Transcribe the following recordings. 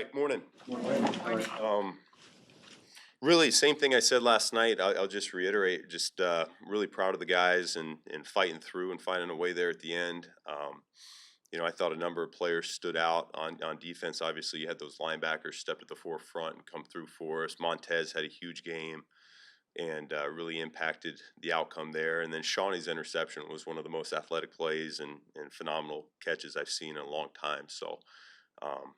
right, morning. Morning. Um, Really, same thing I said last night. I'll just reiterate. Just really proud of the guys and fighting through and finding a way there at the end. I thought a number of players stood out on defense. Obviously, you had those linebackers step at the forefront and come through for us. Montez had a huge game and really impacted the outcome there. And then Shawnee's interception was one of the most athletic plays and phenomenal catches I've seen in a long time. So. Um,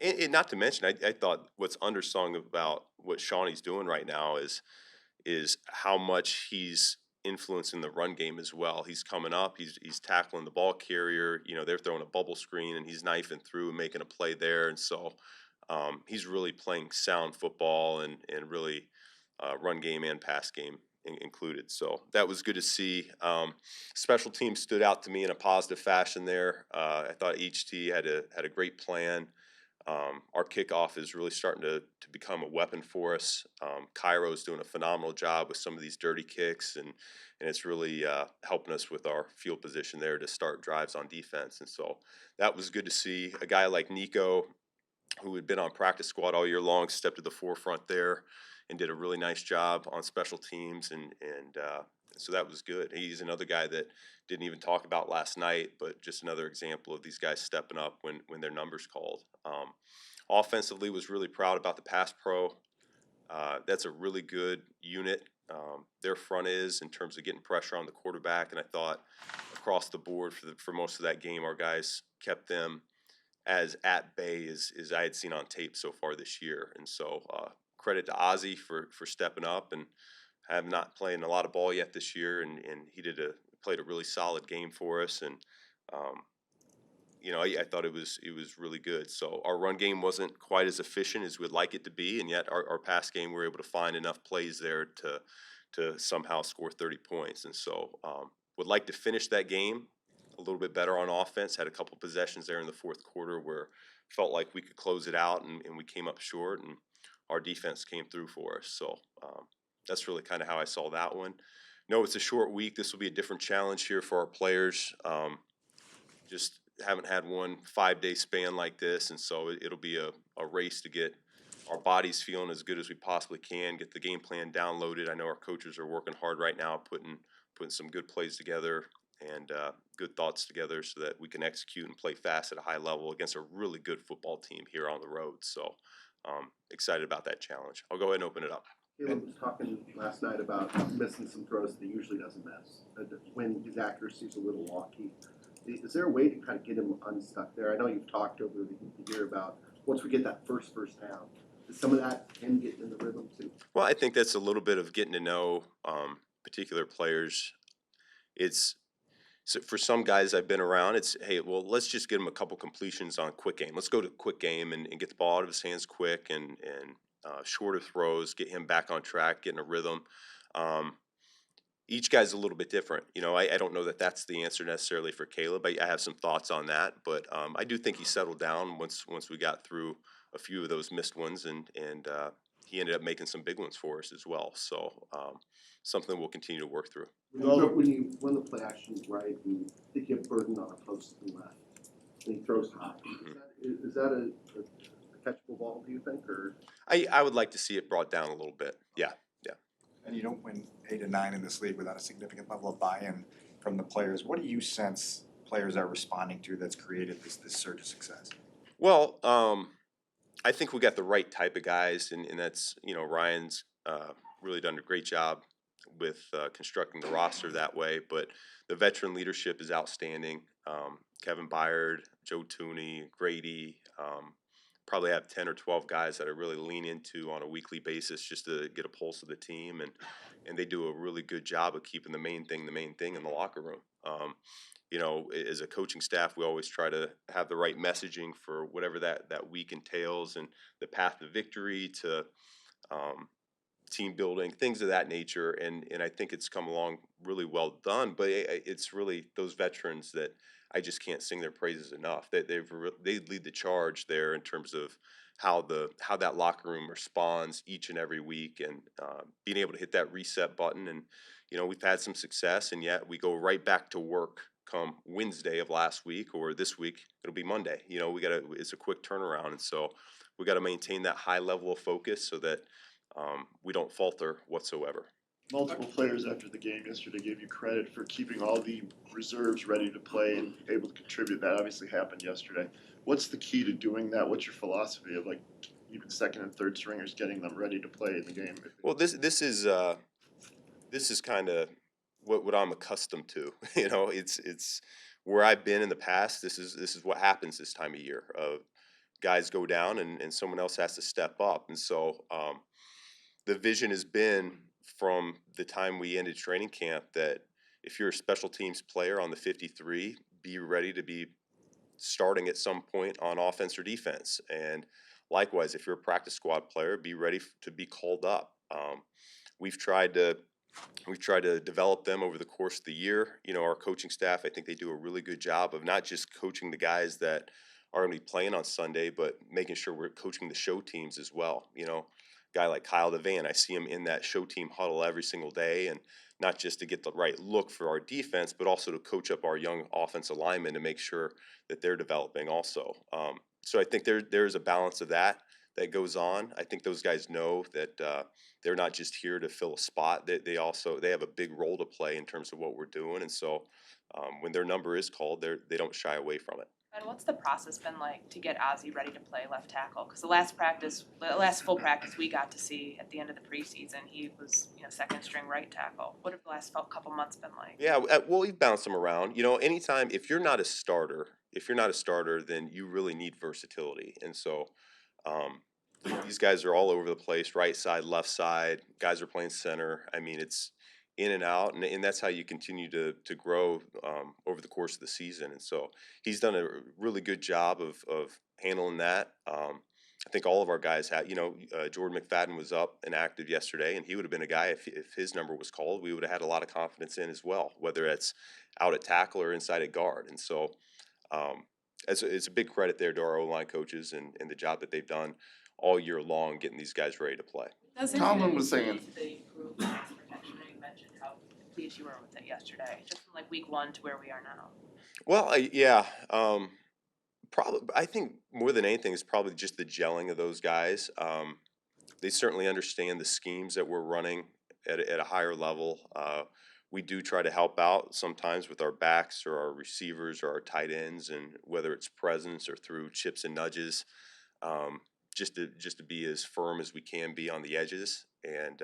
and not to mention, I thought what's undersung about what Shawnee's doing right now is how much he's influencing the run game as well. He's coming up, he's tackling the ball carrier. They're throwing a bubble screen and he's knifing through and making a play there. And so he's really playing sound football and really run game and pass game included. So that was good to see. Special teams stood out to me in a positive fashion there. I thought HT had a great plan. Our kickoff is really starting to become a weapon for us. Cairo's doing a phenomenal job with some of these dirty kicks, and it's really helping us with our field position there to start drives on defense. And so that was good to see. A guy like Nico, who had been on practice squad all year long, stepped to the forefront there and did a really nice job on special teams, and so that was good. He's another guy that didn't even talk about last night, but just another example of these guys stepping up when their numbers called. Offensively, was really proud about the pass pro. That's a really good unit. Their front is in terms of getting pressure on the quarterback, and I thought across the board for most of that game, our guys kept them as at bay as I had seen on tape so far this year. And so credit to Ozzie for stepping up, and have not playing a lot of ball yet this year, and he played a really solid game for us. And um, I thought it was really good. So our run game wasn't quite as efficient as we'd like it to be, and yet our pass game, we were able to find enough plays there to somehow score 30 points. And so would like to finish that game a little bit better on offense. Had a couple possessions there in the fourth quarter where felt like we could close it out, and we came up short, and our defense came through for us. So that's really kind of how I saw that one. No, it's a short week. This will be a different challenge here for our players. Just haven't had one 5-day span like this, and so it'll be a race to get our bodies feeling as good as we possibly can, get the game plan downloaded. I know our coaches are working hard right now, putting some good plays together and good thoughts together so that we can execute and play fast at a high level against a really good football team here on the road. So excited about that challenge. I'll go ahead and open it up. Caleb was talking last night about missing some throws that he usually doesn't miss. When his accuracy is a little wonky. Is there a way to kind of get him unstuck there? I know you've talked over the year about once we get that first down, is some of that him getting in the rhythm too? Well, I think that's a little bit of getting to know particular players. It's So for some guys I've been around, it's, hey, well, let's just get him a couple completions on quick game. Let's go to quick game and get the ball out of his hands quick and shorter throws, get him back on track, get in a rhythm. Um, each guy's a little bit different. I don't know that that's the answer necessarily for Caleb. I have some thoughts on that, but I do think he settled down once we got through a few of those missed ones, and he ended up making some big ones for us as well. So something we'll continue to work through. When you run the play action right, and I think you have Burden on a post to the left, and he throws high. Is that a catchable ball? Do you think, or I would like to see it brought down a little bit. Yeah. And you don't win 8 and 9 in this league without a significant level of buy-in from the players. What do you sense players are responding to that's created this surge of success? Well, I think we got the right type of guys, and that's Ryan's really done a great job with constructing the roster that way. But the veteran leadership is outstanding. Kevin Byard, Joe Tooney, Grady. Probably have 10 or 12 guys that I really lean into on a weekly basis just to get a pulse of the team, and they do a really good job of keeping the main thing in the locker room. As a coaching staff, we always try to have the right messaging for whatever that week entails, and the path to victory to team building, things of that nature. And I think it's come along really well done, but it's really those veterans that I just can't sing their praises enough. They lead the charge there in terms of how that locker room responds each and every week, and being able to hit that reset button. And we've had some success, and yet we go right back to work come Wednesday of last week, or this week it'll be Monday. It's a quick turnaround, and so we got to maintain that high level of focus so that we don't falter whatsoever. Multiple players after the game yesterday gave you credit for keeping all the reserves ready to play and able to contribute. That obviously happened yesterday. What's the key to doing that? What's your philosophy of like even second and third stringers getting them ready to play in the game? Well, this is kind of what I'm accustomed to. It's where I've been in the past. This is what happens this time of year. Guys go down and someone else has to step up, and so the vision has been from the time we ended training camp that if you're a special teams player on the 53, be ready to be starting at some point on offense or defense. And likewise, if you're a practice squad player, be ready to be called up. We've tried to develop them over the course of the year. Our coaching staff, I think they do a really good job of not just coaching the guys that are going to be playing on Sunday, but making sure we're coaching the show teams as well. Guy like Kyle DeVan, I see him in that show team huddle every single day, and not just to get the right look for our defense, but also to coach up our young offensive linemen to make sure that they're developing also. So I think there's a balance of that goes on. I think those guys know that they're not just here to fill a spot. They have a big role to play in terms of what we're doing, and so when their number is called, they don't shy away from it. And what's the process been like to get Ozzie ready to play left tackle? Because the last full practice we got to see at the end of the preseason, he was second string right tackle. What have the last couple months been like? Yeah, well, we've bounced them around. Anytime if you're not a starter, then you really need versatility, and so these guys are all over the place, right side, left side. Guys are playing center. I mean, it's in and out, and that's how you continue to grow over the course of the season. And so he's done a really good job of handling that. I think all of our guys had, Jordan McFadden was up and active yesterday, and he would have been a guy, if his number was called, we would have had a lot of confidence in as well, whether it's out at tackle or inside at guard. And so it's a big credit there to our O-line coaches and the job that they've done all year long getting these guys ready to play. Tomlin was saying- the improved pass protection. You mentioned how pleased you were with it yesterday, just from like week 1 to where we are now. Well, yeah. Probably, I think more than anything is probably just the gelling of those guys. They certainly understand the schemes that we're running at a higher level. We do try to help out sometimes with our backs or our receivers or our tight ends, and whether it's presence or through chips and nudges, just to be as firm as we can be on the edges. And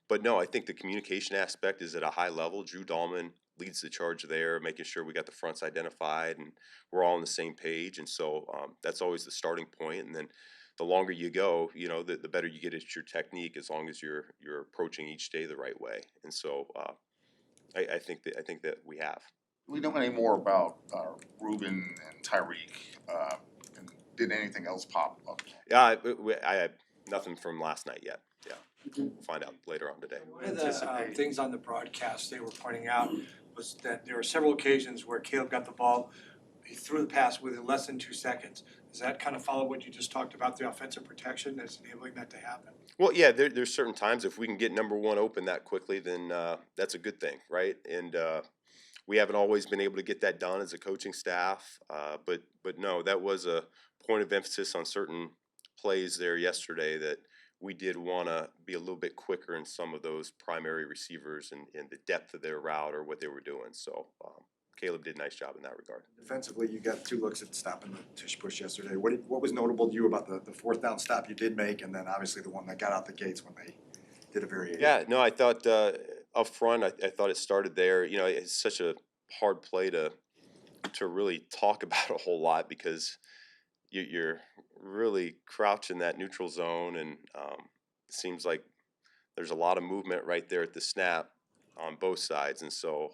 but no, I think the communication aspect is at a high level. Drew Dahlman leads the charge there, making sure we got the fronts identified and we're all on the same page. And so that's always the starting point. And then the longer you go, the better you get at your technique, as long as you're approaching each day the right way. And so I think that we have. We don't know any more about Ruben and Tyreek. And did anything else pop up? Yeah, I had nothing from last night yet. Yeah, we'll find out later on today. One of the things on the broadcast they were pointing out was that there were several occasions where Caleb got the ball, he threw the pass within less than 2 seconds. Does that kind of follow what you just talked about, the offensive protection that's enabling that to happen? Well, yeah, there's certain times if we can get number one open that quickly, then that's a good thing, right? And we haven't always been able to get that done as a coaching staff, but no, that was a point of emphasis on certain plays there yesterday, that we did want to be a little bit quicker in some of those primary receivers and the depth of their route or what they were doing. So Caleb did a nice job in that regard. Defensively, you got 2 looks at stopping the tush push yesterday. What was notable to you about the 4th down stop you did make, and then obviously the one that got out the gates when they did a variation? Yeah, no, I thought up front, I thought it started there. It's such a hard play to really talk about a whole lot, because you're really crouched in that neutral zone, and it seems like there's a lot of movement right there at the snap on both sides. And so,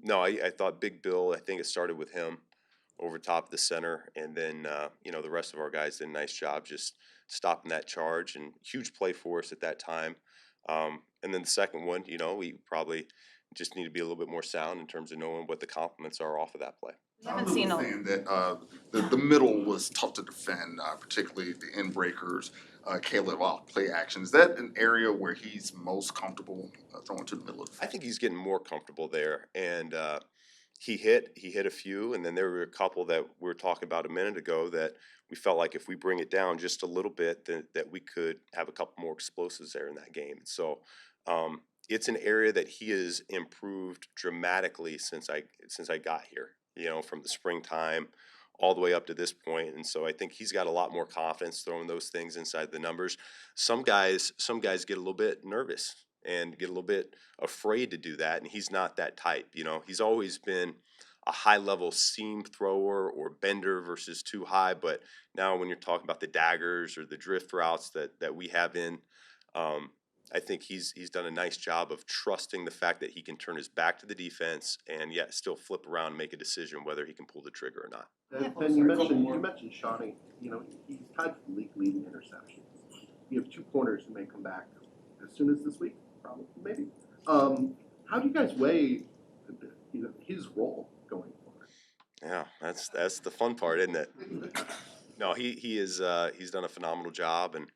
no, I thought Big Bill, I think it started with him over top of the center, and then, the rest of our guys did a nice job just stopping that charge, and huge play for us at that time. And then the second one, we probably just need to be a little bit more sound in terms of knowing what the compliments are off of that play. We haven't seen a saying that the middle was tough to defend, particularly the end breakers, Caleb off play action. Is that an area where he's most comfortable throwing to the middle of the I think he's getting more comfortable there, and he hit a few, and then there were a couple that we were talking about a minute ago that we felt like if we bring it down just a little bit, that we could have a couple more explosives there in that game. So it's an area that he has improved dramatically since I got here. From the springtime all the way up to this point, and so I think he's got a lot more confidence throwing those things inside the numbers. Some guys get a little bit nervous and get a little bit afraid to do that, and he's not that type. He's always been a high level seam thrower or bender versus too high, but now when you're talking about the daggers or the drift routes that we have in, um, I think he's done a nice job of trusting the fact that he can turn his back to the defense and yet still flip around and make a decision whether he can pull the trigger or not. Ben, you mentioned Shawnee. He's tied for the league leading interceptions. You have two corners who may come back as soon as this week, probably, maybe. How do you guys weigh, his role going forward? Yeah, that's the fun part, isn't it? No, he is he's done a phenomenal job, and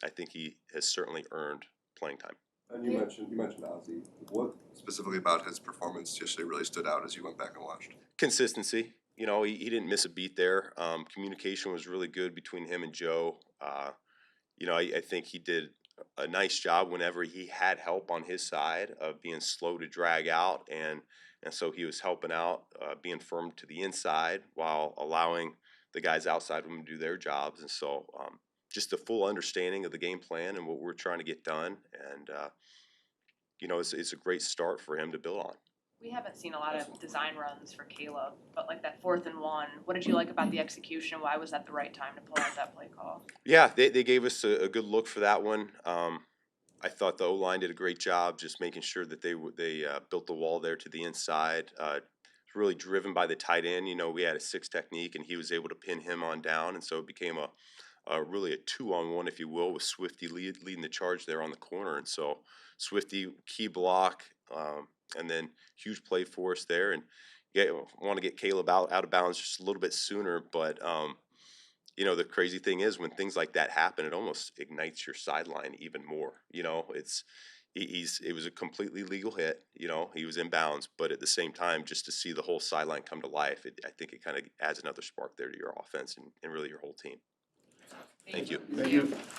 I think he has certainly earned playing time. And you mentioned Ozzy. What specifically about his performance yesterday really stood out as you went back and watched? Consistency. He didn't miss a beat there. Communication was really good between him and Joe. I think he did a nice job whenever he had help on his side of being slow to drag out, and so he was helping out, being firm to the inside while allowing the guys outside of him to do their jobs. And so just a full understanding of the game plan and what we're trying to get done, and it's a great start for him to build on. We haven't seen a lot of design runs for Caleb, but like that 4th and 1, what did you like about the execution? Why was that the right time to pull out that play call? Yeah, they gave us a good look for that one. I thought the O-line did a great job just making sure that they built the wall there to the inside. Really driven by the tight end. We had a 6 technique, and he was able to pin him on down, and so it became really a 2-on-1, if you will, with Swifty leading the charge there on the corner. And so Swifty, key block, and then huge play for us there. And want to get Caleb out of bounds just a little bit sooner, but the crazy thing is when things like that happen, it almost ignites your sideline even more. It was a completely legal hit. He was in bounds, but at the same time, just to see the whole sideline come to life, I think it kind of adds another spark there to your offense and really your whole team. Thank you. Thank you.